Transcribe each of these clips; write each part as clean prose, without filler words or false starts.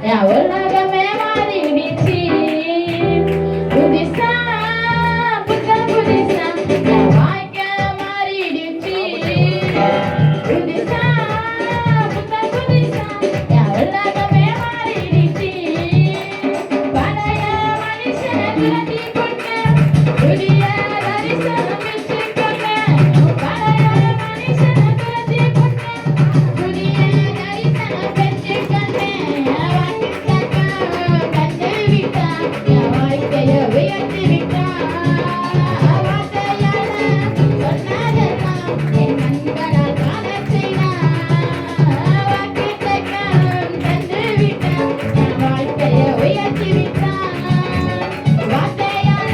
என் உலகமே மாறிடுச்சு. புதுசா புத்தம் புதுசா என் வாழ்க்கை மாறிடுச்சு. புதுசா புத்தம் புதுசா என் உலகமே மாறிடுச்சு. பழைய மனுஷனை துரத்தி போட்டு புதிய தரிசனம் வச்சுக்கொண்டேன். பழைய மனுஷனை துரத்தி போட்டு புதிய தரிசனம் பெற்றுக்கொண்டேன். வாக்குத்தத்தம் தந்து விட்டார். என் வாழ்க்கையை உயர்த்தி விட்டார். வார்த்தையால சொன்னதெல்லாம் என் கண்களால் காணச் செய்தார். வாக்குத்தத்தம் தந்து விட்டார். என் வாழ்க்கையை உயர்த்தி விட்டார். வார்த்தையால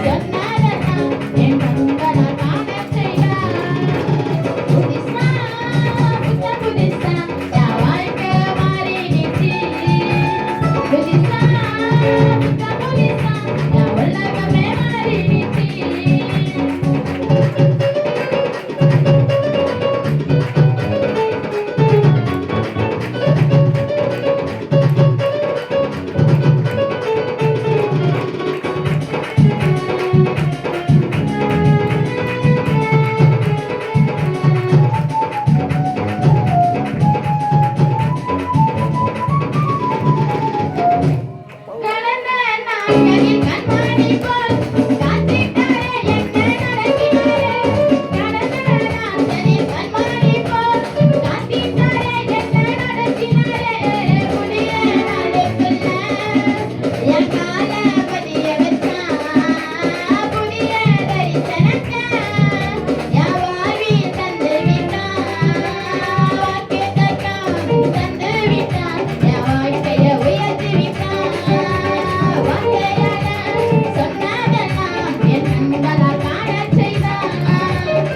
சொன்னதெல்லாம் என் கண்களால் காணச் செய்தார். புதுசா புத்தம் புதுசா என் வாழ்க்கை மாறிடுச்சு. புதுசா புத்தம் புதுசா என் உலகமே மாறிடுச்சு. கடந்த நாட்களில் கண்மணி போல் காத்திட்டாரே என்னை நடத்தினாரே. கடந்த நாட்களில் கண்மணி போல் காத்திட்டாரே என்னை நடத்தினாரே. புதிய நாளுக்குள்ள என் கால பதிய வச்சான். புதிய தரிசனத்தை என் வாழ்வில் தந்து விட்டான். வாக்குத்தத்தம் தந்து விட்டான். என் வாழ்க்கையை உயர்த்தி விட்டான். வார்த்தையால சொன்னதெல்லாம் என் கண்களால் காணச் செய்தார்.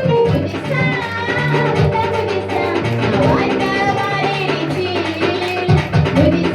புதுசா புத்தம் புதுசா என் வாழ்க்கை மாறிடுச்சு. புதுசா